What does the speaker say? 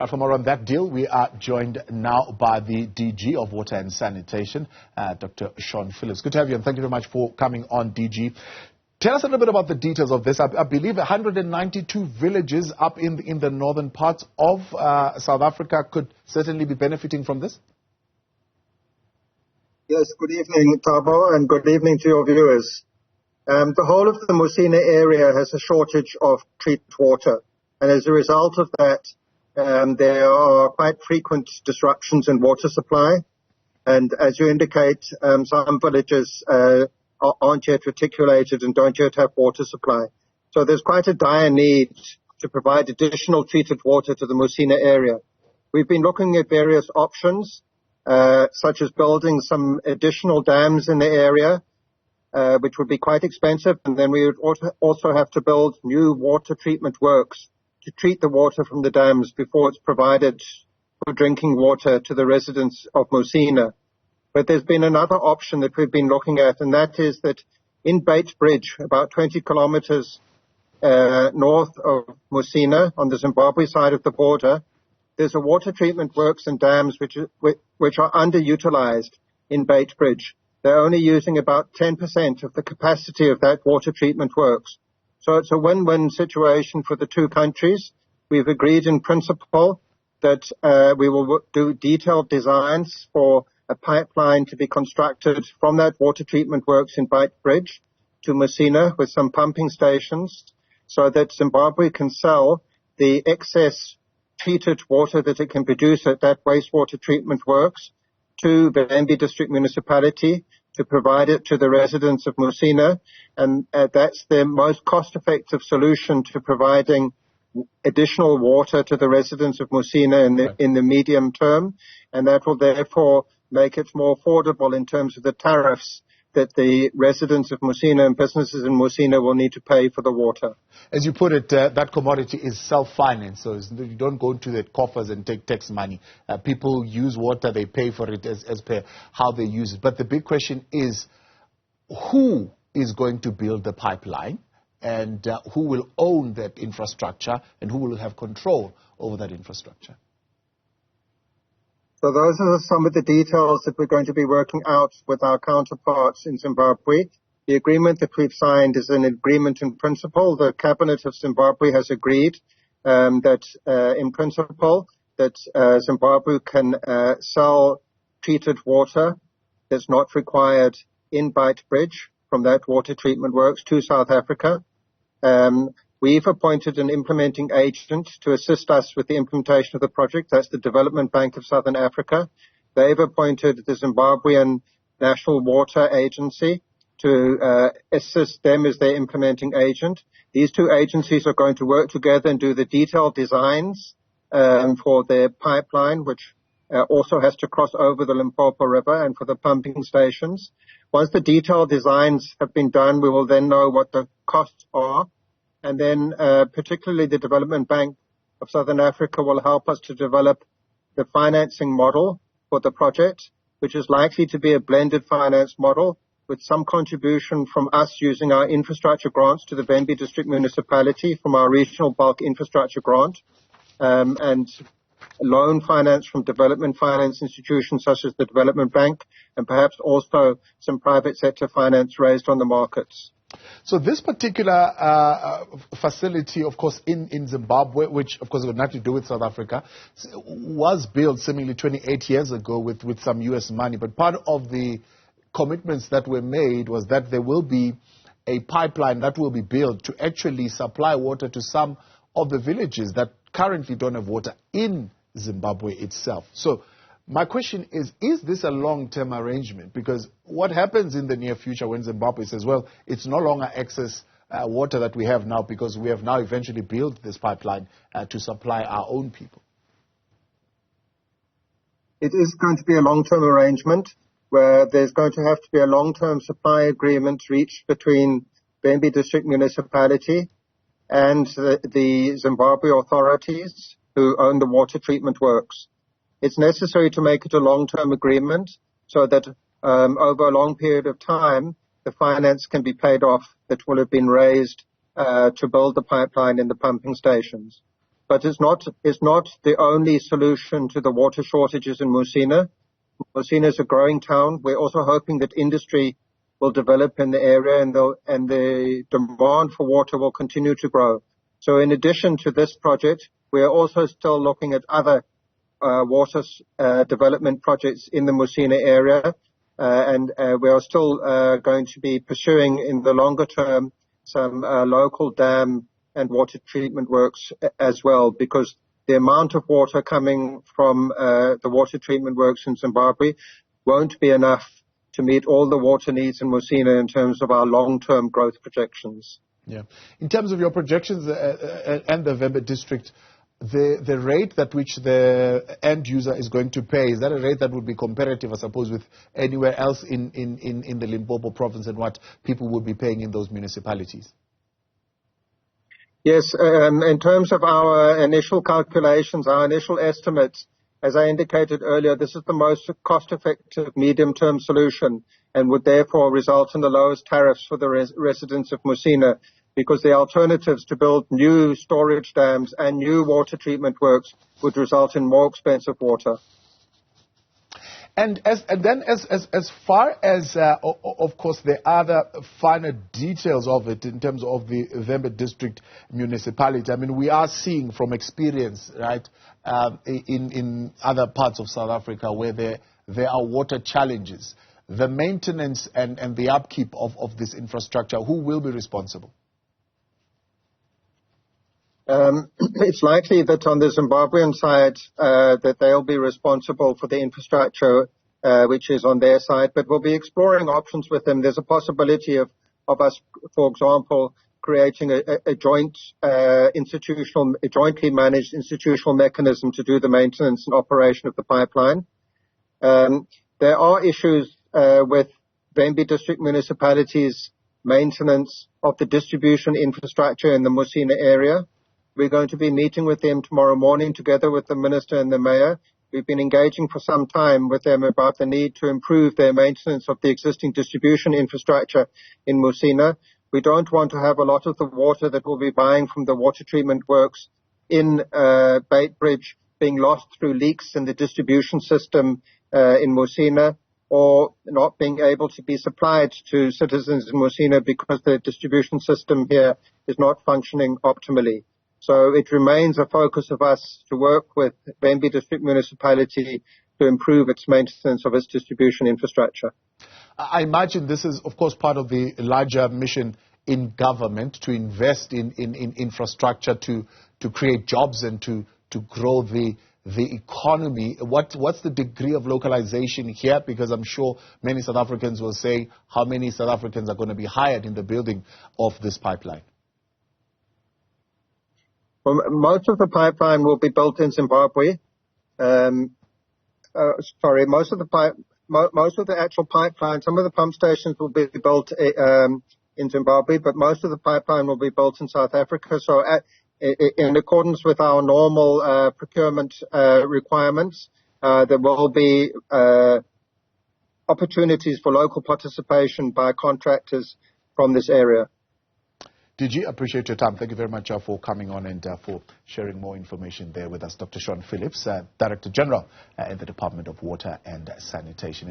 For more on that deal, we are joined now by the DG of Water and Sanitation, Dr. Phillips. Good to have you, and thank you very much for coming on, DG. Tell us a little bit about the details of this. I believe 192 villages up in the northern parts of South Africa could certainly be benefiting from this. Yes, good evening, Thabo, and good evening to your viewers. The whole of the Musina area has a shortage of treated water, and as a result of that, there are quite frequent disruptions in water supply. And as you indicate, some villages aren't yet reticulated and don't yet have water supply. So there's quite a dire need to provide additional treated water to the Musina area. We've been looking at various options, such as building some additional dams in the area, which would be quite expensive, and then we would also have to build new water treatment works to treat the water from the dams before it's provided for drinking water to the residents of Musina. But there's been another option that we've been looking at, and that is that in Beitbridge, about 20 kilometers north of Musina, on the Zimbabwe side of the border, there's a water treatment works and dams which are underutilized in Beitbridge. They're only using about 10% of the capacity of that water treatment works. So it's a win-win situation for the two countries. We've agreed in principle that we will do detailed designs for a pipeline to be constructed from that water treatment works in Beitbridge to Musina with some pumping stations so that Zimbabwe can sell the excess treated water that it can produce at that wastewater treatment works to the Bambi District Municipality to provide it to the residents of Musina, and that's the most cost-effective solution to providing additional water to the residents of Musina in the medium term, and that will therefore make it more affordable in terms of the tariffs that the residents of Musina and businesses in Musina will need to pay for the water. As you put it, that commodity is self-financed, so you don't go into the coffers and take tax money. People use water, they pay for it as per how they use it. But the big question is, who is going to build the pipeline, and who will own that infrastructure, and who will have control over that infrastructure? So those are some of the details that we're going to be working out with our counterparts in Zimbabwe. The agreement that we've signed is an agreement in principle. The Cabinet of Zimbabwe has agreed that in principle that Zimbabwe can sell treated water that's not required in Beitbridge from that water treatment works to South Africa. We've appointed an implementing agent to assist us with the implementation of the project. That's the Development Bank of Southern Africa. They've appointed the Zimbabwean National Water Agency to assist them as their implementing agent. These two agencies are going to work together and do the detailed designs for their pipeline, which also has to cross over the Limpopo River, and for the pumping stations. Once the detailed designs have been done, we will then know what the costs are. And then particularly the Development Bank of Southern Africa will help us to develop the financing model for the project, which is likely to be a blended finance model with some contribution from us using our infrastructure grants to the Bambi District Municipality from our regional bulk infrastructure grant, and loan finance from development finance institutions such as the Development Bank, and perhaps also some private sector finance raised on the markets. So this particular facility, of course, in Zimbabwe, which, of course, had nothing to do with South Africa, was built seemingly 28 years ago with some U.S. money. But part of the commitments that were made was that there will be a pipeline that will be built to actually supply water to some of the villages that currently don't have water in Zimbabwe itself. So my question is this a long-term arrangement? Because what happens in the near future when Zimbabwe says, well, it's no longer excess water that we have now because we have now eventually built this pipeline to supply our own people? It is going to be a long-term arrangement where there's going to have to be a long-term supply agreement reached between Bambi District Municipality and the Zimbabwe authorities who own the water treatment works. It's necessary to make it a long-term agreement so that over a long period of time, the finance can be paid off that will have been raised to build the pipeline and the pumping stations. but it's not the only solution to the water shortages in Musina. Musina is a growing town. We're also hoping that industry will develop in the area, and the demand for water will continue to grow. So in addition to this project, we are also still looking at other water development projects in the Musina area, and we are still going to be pursuing in the longer term some local dam and water treatment works as well, because the amount of water coming from the water treatment works in Zimbabwe won't be enough to meet all the water needs in Musina in terms of our long-term growth projections. Yeah. In terms of your projections and the Vembe district, the rate at which the end user is going to pay, is that a rate that would be competitive, I suppose, with anywhere else in the Limpopo province and what people would be paying in those municipalities? Yes, in terms of our initial calculations, our initial estimates, as I indicated earlier, this is the most cost-effective medium-term solution and would therefore result in the lowest tariffs for the residents of Musina, because the alternatives to build new storage dams and new water treatment works would result in more expensive water. And then as far as, of course, the other finer details of it in terms of the Vembe district municipality, I mean, we are seeing from experience, right, in other parts of South Africa where there are water challenges. The maintenance and the upkeep of this infrastructure, who will be responsible? It's likely that on the Zimbabwean side that they'll be responsible for the infrastructure, which is on their side, but we'll be exploring options with them. There's a possibility of us, for example, creating a jointly managed institutional mechanism to do the maintenance and operation of the pipeline. There are issues with Vembe district municipalities' maintenance of the distribution infrastructure in the Musina area. We're going to be meeting with them tomorrow morning together with the Minister and the Mayor. We've been engaging for some time with them about the need to improve their maintenance of the existing distribution infrastructure in Musina. We don't want to have a lot of the water that we'll be buying from the water treatment works in Beitbridge being lost through leaks in the distribution system in Musina, or not being able to be supplied to citizens in Musina because the distribution system here is not functioning optimally. So it remains a focus of us to work with Vembe District Municipality to improve its maintenance of its distribution infrastructure. I imagine this is, of course, part of the larger mission in government to invest in infrastructure to create jobs and to grow the economy. What's the degree of localization here? Because I'm sure many South Africans will say, how many South Africans are going to be hired in the building of this pipeline? Well, most of the pipeline will be built in Zimbabwe. Most of the actual pipeline, some of the pump stations will be built in Zimbabwe, but most of the pipeline will be built in South Africa. So in accordance with our normal procurement requirements, there will be opportunities for local participation by contractors from this area. DG, appreciate your time. Thank you very much for coming on and for sharing more information there with us. Dr. Phillips, Director General in the Department of Water and Sanitation.